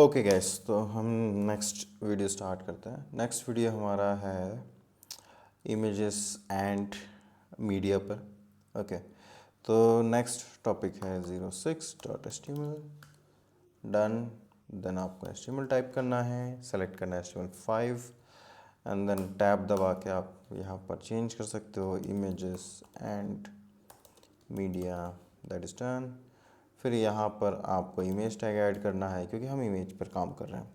Okay gas, तो हम next video start करते हैं। नेक्स्ट वीडियो हमारा है इमेजेस एंड मीडिया पर। ओके, तो नेक्स्ट टॉपिक है 06.html। डन। देन आपको HTML टाइप करना है, सेलेक्ट करना है HTML5 एंड देन टैब दबा के आप यहाँ पर चेंज कर सकते हो images and media. That is done. फिर यहाँ पर आपको इमेज टैग ऐड करना है क्योंकि हम इमेज पर काम कर रहे हैं।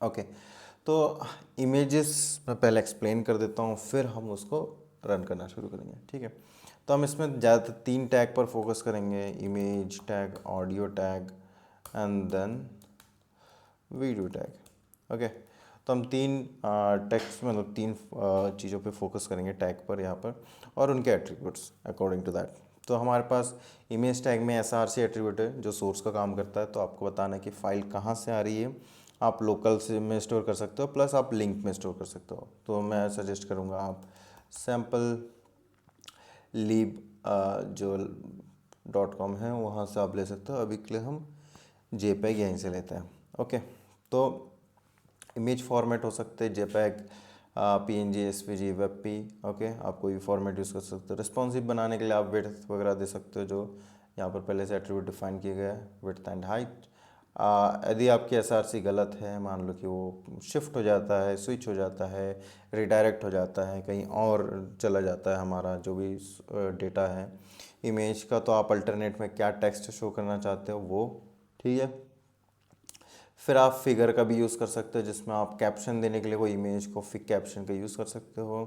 ओके, तो इमेजेस मैं पहले एक्सप्लेन कर देता हूँ, फिर हम उसको रन करना शुरू करेंगे। ठीक है, तो हम इसमें ज़्यादातर 3 टैग पर फोकस करेंगे: image tag, audio tag and then video tag. Okay, तो हम 3 टेक्स्ट मतलब 3 चीज़ों पे फोकस करेंगे टैग पर यहाँ पर, और उनके एट्रीब्यूट्स अकॉर्डिंग टू दैट। तो हमारे पास इमेज टैग में SRC एट्रीब्यूट है जो सोर्स का काम करता है। तो आपको बताना है कि फ़ाइल कहाँ से आ रही है। आप लोकल से में स्टोर कर सकते हो, प्लस आप लिंक में स्टोर कर सकते हो। तो मैं सजेस्ट करूँगा आप सैम्पल लीब जो .com है वहाँ से आप ले सकते हो। अभी के लिए हम JPEG यहीं से लेते हैं। ओके, तो इमेज फॉर्मेट हो सकते हैं JPEG, PNG, SVG, WebP। Okay, आप कोई भी फॉर्मेट यूज़ कर सकते हो। रिस्पॉन्सिव बनाने के लिए आप विड्थ वगैरह दे सकते हो, जो यहाँ पर पहले से एट्रीब्यूट डिफाइन किए गए हैं, विड्थ एंड हाइट। यदि आपकी SRC गलत है, मान लो कि वो शिफ्ट हो जाता है, स्विच हो जाता है, रिडायरेक्ट हो जाता है, कहीं और चला जाता है हमारा जो भी डेटा है इमेज का, तो आप अल्टरनेट में क्या टेक्स्ट शो करना चाहते हो वो। ठीक है, फिर आप फिगर का भी यूज़ कर सकते हो, जिसमें आप कैप्शन देने के लिए कोई इमेज को फिग कैप्शन का यूज़ कर सकते हो।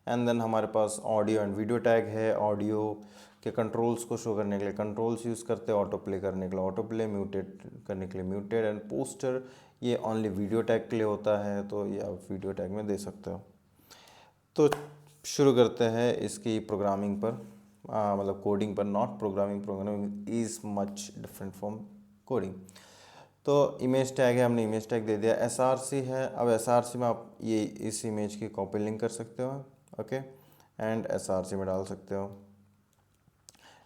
एंड देन हमारे पास ऑडियो एंड वीडियो टैग है। ऑडियो के कंट्रोल्स को शो करने के लिए कंट्रोल्स यूज़ करते हैं, ऑटो प्ले करने के लिए ऑटो प्ले, म्यूटेड करने के लिए म्यूटेड, एंड पोस्टर ये ओनली वीडियो टैग के लिए होता है, तो ये आप वीडियो टैग में दे सकते हो। तो शुरू करते हैं इसकी प्रोग्रामिंग पर, मतलब कोडिंग पर, not programming. Programming is much different from coding. तो इमेज टैग है, हमने इमेज टैग दे दिया। SRC है, अब SRC में आप ये इस इमेज की कॉपी लिंक कर सकते हो। ओके, एंड SRC में डाल सकते हो।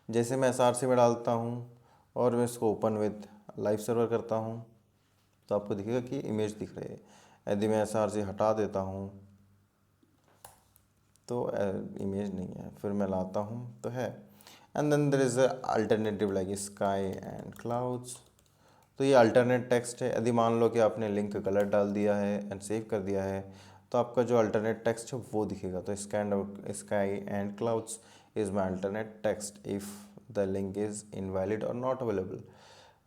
जैसे मैं SRC में डालता हूँ और मैं इसको ओपन विद लाइव सर्वर करता हूँ, तो आपको दिखेगा कि इमेज दिख रही है। यदि मैं SRC हटा देता हूँ तो इमेज नहीं है, फिर मैं लाता हूँ तो है। And then there is alternative like sky and clouds. तो ये अल्टरनेट टेक्स्ट है। यदि मान लो कि आपने लिंक गलत डाल दिया है एंड सेव कर दिया है, तो आपका जो अल्टरनेट टेक्स्ट है वो दिखेगा। तो sky and clouds is my alternate text if the link is invalid और not available.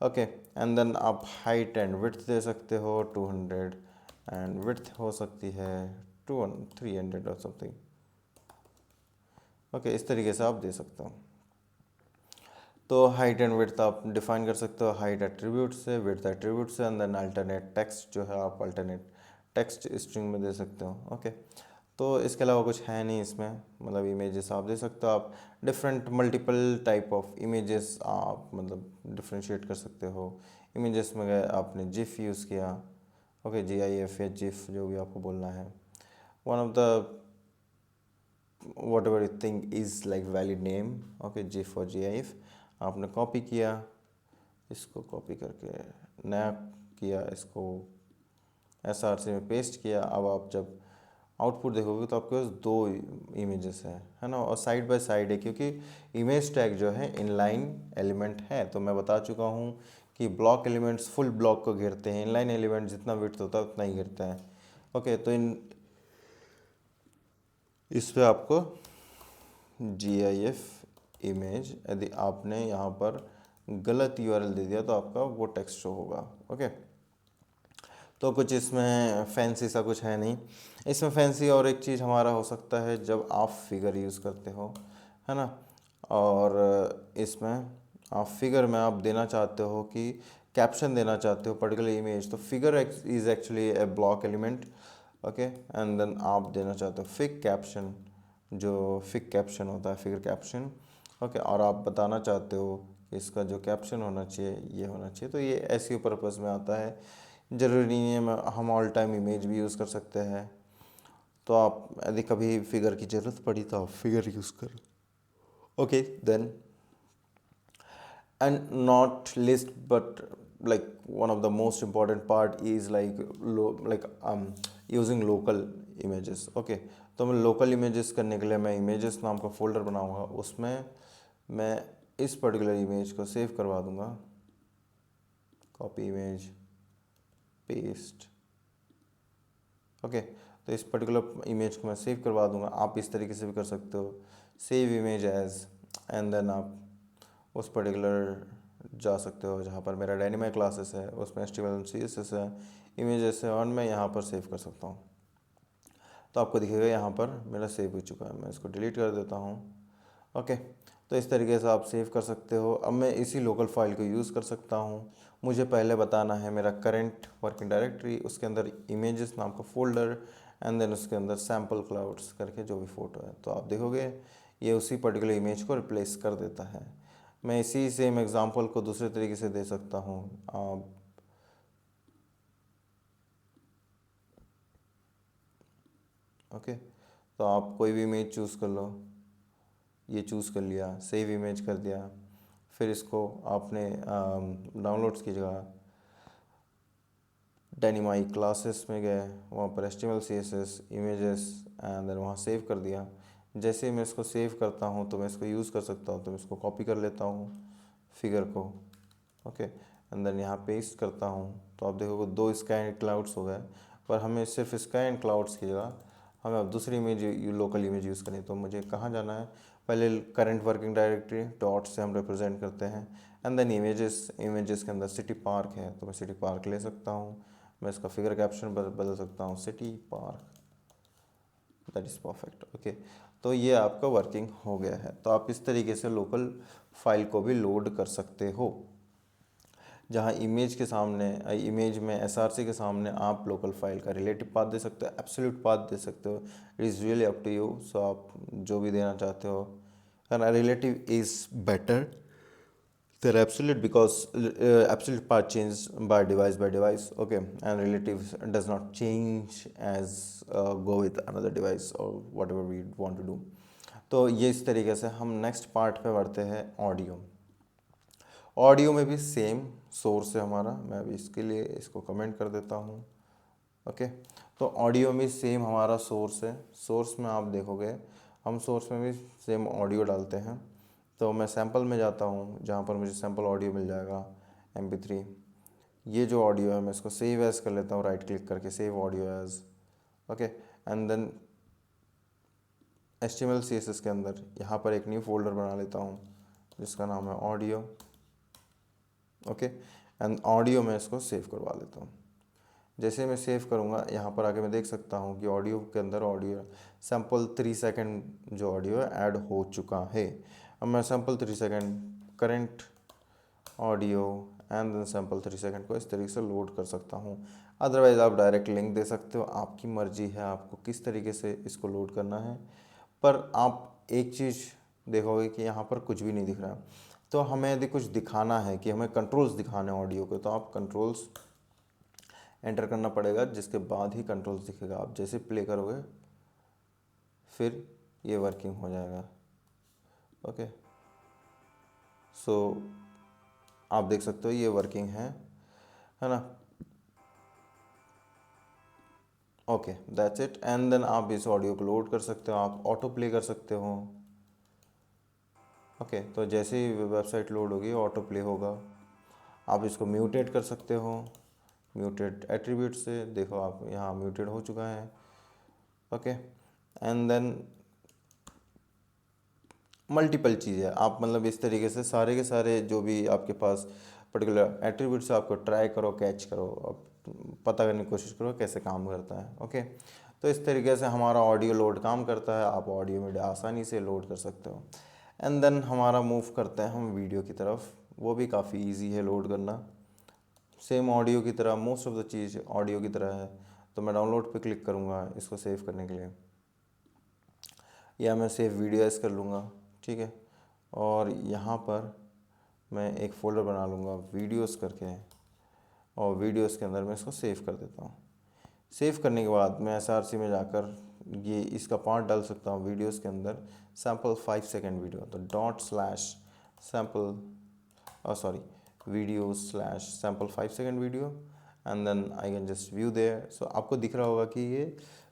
Okay, and then आप हाइट एंड विड्थ दे सकते हो 200, एंड विड्थ हो सकती है 300 और समथिंग। ओके, इस तरीके से आप दे सकते हो। तो हाइट एंड विड्थ आप डिफाइन कर सकते हो, हाइट एट्रीब्यूट से, विड्थ एट्रीब्यूट से, एंड देन अल्टरनेट टेक्स्ट जो है आप अल्टरनेट टेक्स्ट स्ट्रिंग में दे सकते हो। ओके, तो इसके अलावा कुछ है नहीं इसमें, मतलब इमेजेस आप दे सकते हो। आप different multiple type of images आप मतलब डिफ्रेंशिएट कर सकते हो। इमेजेस में गए आपने जिफ यूज़ किया। ओके, GIF या जिफ जो भी आपको बोलना है, one of the whatever you think is like valid name। Okay, GIF और GIF आपने कॉपी किया, इसको कॉपी करके नया किया, इसको SRC में पेस्ट किया। अब आप जब आउटपुट देखोगे तो आपके पास 2 इमेजेस है ना, और साइड बाय साइड है, क्योंकि इमेज टैग जो है इनलाइन एलिमेंट है। तो मैं बता चुका हूँ कि ब्लॉक एलिमेंट्स फुल ब्लॉक को घेरते हैं, इनलाइन एलिमेंट जितना विड्थ होता है उतना ही घेरते हैं। ओके, तो इस पे आपको GIF इमेज, यदि आपने यहाँ पर गलत URL दे दिया तो आपका वो टेक्स्ट शो होगा। ओके, तो कुछ इसमें फैंसी सा कुछ है नहीं। इसमें फैंसी और एक चीज़ हमारा हो सकता है जब आप फिगर यूज़ करते हो, है ना, और इसमें आप फिगर में आप देना चाहते हो कि कैप्शन देना चाहते हो पर्टिकुलर इमेज, तो figure is actually a block element. Okay, and then आप देना चाहते हो फिग कैप्शन, जो फिग कैप्शन होता है, फिगर कैप्शन। ओके, और आप बताना चाहते हो कि इसका जो कैप्शन होना चाहिए ये होना चाहिए। तो ये SEO पर्पज़ में आता है, ज़रूरी नहीं है हम ऑल टाइम इमेज भी यूज़ कर सकते हैं। तो आप यदि कभी फिगर की ज़रूरत पड़ी तो आप फिगर यूज़ करो। Okay, then and not list but like one of the most important part is using local images. Okay, तो मैं लोकल इमेजेस करने के लिए मैं इमेजेस नाम का फोल्डर बनाऊंगा, उसमें मैं इस पर्टिकुलर इमेज को सेव करवा दूंगा, कॉपी इमेज, पेस्ट। ओके, तो इस पर्टिकुलर इमेज को मैं सेव करवा दूंगा। आप इस तरीके से भी कर सकते हो, save image as, and then आप उस पर्टिकुलर जा सकते हो जहाँ पर मेरा डायनेमिक क्लासेस है, उसमें HTML CSS है, इमेजेस है, और मैं यहाँ पर सेव कर सकता हूँ। तो आपको दिखेगा यहाँ पर मेरा सेव हो चुका है। मैं इसको डिलीट कर देता हूँ। ओके, तो इस तरीके से आप सेव कर सकते हो। अब मैं इसी लोकल फाइल को यूज़ कर सकता हूँ। मुझे पहले बताना है मेरा करंट वर्किंग डायरेक्टरी, उसके अंदर इमेजेस नाम का फोल्डर, एंड देन उसके अंदर सैम्पल क्लाउड्स करके जो भी फ़ोटो है। तो आप देखोगे ये उसी पर्टिकुलर इमेज को रिप्लेस कर देता है। मैं इसी सेम एग्जांपल को दूसरे तरीके से दे सकता हूँ। आप ओके, तो आप कोई भी इमेज चूज़ कर लो, ये चूज़ कर लिया, सेव इमेज कर दिया, फिर इसको आपने डाउनलोड्स की जगह डायनेमिक क्लासेस में गए, वहाँ पर HTML CSS images, and then वहाँ सेव कर दिया। जैसे ही मैं इसको सेव करता हूँ तो मैं इसको यूज़ कर सकता हूँ, तो मैं इसको कॉपी कर लेता हूँ फिगर को। ओके, एंड देन यहाँ पेस्ट करता हूँ, तो आप देखोगे 2 स्काई एंड क्लाउड्स हो गए। पर हमें सिर्फ स्काई एंड क्लाउड्स की जगह हमें अब दूसरी इमेज, लोकल इमेज यूज़ करनी है। तो मुझे कहाँ जाना है, पहले करंट वर्किंग डायरेक्टरी डॉट से हम रिप्रेजेंट करते हैं, एंड देन इमेजेस के अंदर सिटी पार्क है, तो मैं सिटी पार्क ले सकता हूँ। मैं इसका फिगर कैप्शन बदल सकता हूँ, city park, that is perfect. Okay, तो ये आपका वर्किंग हो गया है। तो आप इस तरीके से लोकल फाइल को भी लोड कर सकते हो, जहाँ इमेज के सामने, इमेज में SRC के सामने आप लोकल फाइल का रिलेटिव पाथ दे सकते हो, एब्सोल्यूट पाथ दे सकते हो। It is really up to you. So आप जो भी देना चाहते हो, and relative is better they're absolute because absolute path changes by device. Okay, and relative does not change as go with another device or whatever we want to do. तो ये इस तरीके से हम नेक्स्ट पार्ट पे बढ़ते हैं, audio. Audio में भी सेम सोर्स है हमारा। मैं अभी इसके लिए इसको कमेंट कर देता हूँ। ओके, तो ऑडियो में सेम हमारा सोर्स है। सोर्स में आप देखोगे हम सोर्स में भी सेम ऑडियो डालते हैं। तो मैं सैम्पल में जाता हूँ, जहाँ पर मुझे सैम्पल ऑडियो मिल जाएगा MP3। ये जो ऑडियो है मैं इसको सेव एज कर लेता हूँ, राइट क्लिक करके save audio as. Okay, and then HTML CSS के अंदर यहाँ पर एक न्यू फोल्डर बना लेता हूँ जिसका नाम है ऑडियो। ओके, एंड ऑडियो में इसको सेव करवा लेता हूँ। जैसे मैं सेव करूँगा, यहाँ पर आके मैं देख सकता हूँ कि ऑडियो के अंदर ऑडियो सैम्पल 3 सेकंड जो ऑडियो है ऐड हो चुका है। अब मैं sample 3 second current audio and then sample 3 second को इस तरीके से लोड कर सकता हूँ। अदरवाइज़ आप डायरेक्ट लिंक दे सकते हो, आपकी मर्जी है आपको किस तरीके से इसको लोड करना है। पर आप एक चीज़ देखोगे कि यहाँ पर कुछ भी नहीं दिख रहा। तो हमें यदि कुछ दिखाना है कि हमें कंट्रोल्स दिखाने हैं ऑडियो के, तो आप कंट्रोल्स एंटर करना पड़ेगा, जिसके बाद ही कंट्रोल्स दिखेगा। आप जैसे प्ले करोगे फिर ये वर्किंग हो जाएगा। ओके, सो आप देख सकते हो ये वर्किंग है ना। Okay, that's it. And then आप इस ऑडियो को लोड कर सकते हो, आप ऑटो प्ले कर सकते हो। ओके, तो जैसे ही वेबसाइट लोड होगी ऑटो प्ले होगा। आप इसको म्यूटेट कर सकते हो, म्यूटेट एट्रीब्यूट से। देखो आप यहाँ म्यूटेड हो चुका है। ओके, एंड देन मल्टीपल चीज़ें आप मतलब इस तरीके से सारे के सारे जो भी आपके पास पर्टिकुलर एट्रीब्यूट्स आपको ट्राई करो, कैच करो, अब पता करने की कोशिश करो कैसे काम करता है। ओके, तो इस तरीके से हमारा ऑडियो लोड काम करता है। आप ऑडियो मीडिया आसानी से लोड कर सकते हो। एंड देन हमारा मूव करते हैं हम वीडियो की तरफ। वो भी काफ़ी ईजी है लोड करना, सेम ऑडियो की तरह, most of the cheese audio की तरह है। तो मैं डाउनलोड पे क्लिक करूँगा इसको सेव करने के लिए, या मैं सेव वीडियो एज कर लूँगा। ठीक है, और यहाँ पर मैं एक फ़ोल्डर बना लूँगा वीडियोस करके, और वीडियोस के अंदर मैं इसको सेव कर देता हूँ। सेव करने के बाद मैं SRC में जाकर ये इसका पार्ट डाल सकता हूँ वीडियोस के अंदर, सैम्पल 5 सेकेंड वीडियो। तो dot slash sample sorry video slash sample 5 second video and then I can just view there. So आपको दिख रहा होगा कि ये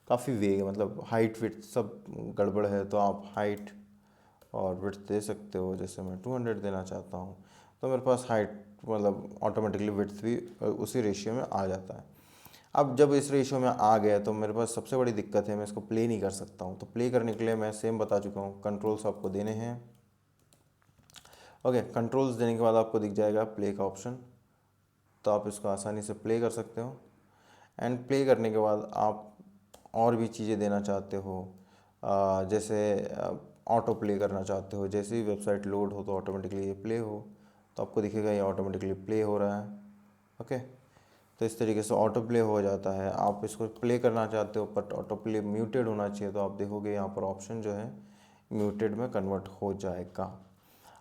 काफ़ी वेग है, मतलब हाइट विड्थ सब गड़बड़ है, तो आप हाइट और विड्थ दे सकते हो। जैसे मैं 200 देना चाहता हूँ तो मेरे पास हाइट मतलब ऑटोमेटिकली विड्थ भी उसी रेशियो में आ जाता है। अब जब इस रेशियो में आ गया तो मेरे पास सबसे बड़ी दिक्कत है, मैं इसको प्ले नहीं कर सकता हूँ। तो प्ले करने के लिए मैं सेम बता चुका हूँ, कंट्रोल्स आपको देने हैं। ओके, कंट्रोल्स देने के बाद आपको दिख जाएगा प्ले का ऑप्शन, तो आप इसको आसानी से प्ले कर सकते हो। एंड प्ले करने के बाद आप और भी चीज़ें देना चाहते हो, जैसे ऑटो प्ले करना चाहते हो, जैसे ही वेबसाइट लोड हो तो ऑटोमेटिकली ये प्ले हो, तो आपको दिखेगा ये ऑटोमेटिकली प्ले हो रहा है। ओके, तो इस तरीके से ऑटो प्ले हो जाता है। आप इसको प्ले करना चाहते हो बट ऑटो प्ले म्यूटेड होना चाहिए, तो आप देखोगे यहाँ पर ऑप्शन जो है म्यूटेड में कन्वर्ट हो जाएगा।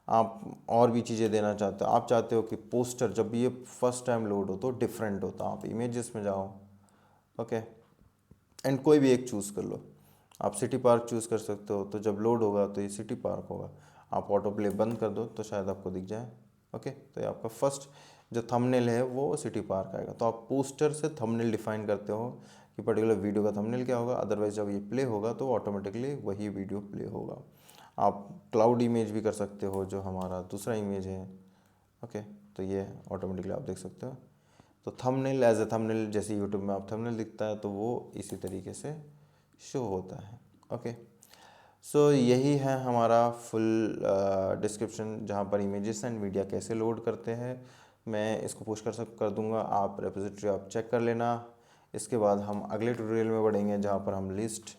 आप और भी चीज़ें देना चाहते हो, आप चाहते हो कि पोस्टर जब ये फर्स्ट टाइम लोड हो तो डिफरेंट होता, आप इमेजेस में जाओ। ओके, एंड कोई भी एक चूज़ कर लो, आप सिटी पार्क चूज़ कर सकते हो, तो जब लोड होगा तो ये सिटी पार्क होगा। आप ऑटो प्ले बंद कर दो तो शायद आपको दिख जाए। ओके, तो ये आपका फर्स्ट जो थंबनेल है वो सिटी पार्क आएगा। तो आप पोस्टर से थंबनेल डिफाइन करते हो कि पर्टिकुलर वीडियो का थंबनेल क्या होगा, अदरवाइज जब ये प्ले होगा तो ऑटोमेटिकली वही वीडियो प्ले होगा। आप क्लाउड इमेज भी कर सकते हो, जो हमारा दूसरा इमेज है। ओके, तो ये ऑटोमेटिकली आप देख सकते हो। तो थंबनेल एज ए थंबनेल, जैसे यूट्यूब में आप थंबनेल दिखता है तो वो इसी तरीके से शो होता है। ओके, सो यही है हमारा फुल डिस्क्रिप्शन, जहाँ पर इमेजेस एंड मीडिया कैसे लोड करते हैं। मैं इसको पुश कर दूंगा, आप रेपोजिटरी आप चेक कर लेना। इसके बाद हम अगले ट्यूटोरियल में बढ़ेंगे, जहाँ पर हम लिस्ट,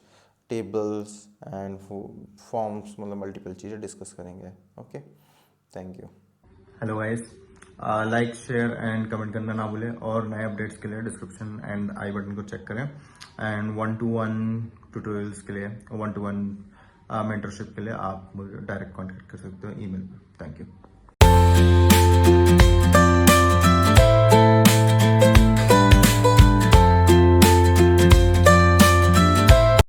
टेबल्स एंड फॉर्म्स, मतलब मल्टीपल चीज़ें डिस्कस करेंगे। Okay, thank you. Hello guys, like share and comment करना ना भूलें, और नए अपडेट्स के लिए डिस्क्रिप्शन एंड आई बटन को चेक करें। एंड 1-to-1 ट्यूटोरियल्स के लिए, 1-to-1 मेंटरशिप के लिए आप मुझे डायरेक्ट कांटेक्ट कर सकते हो ईमेल पर। Thank you.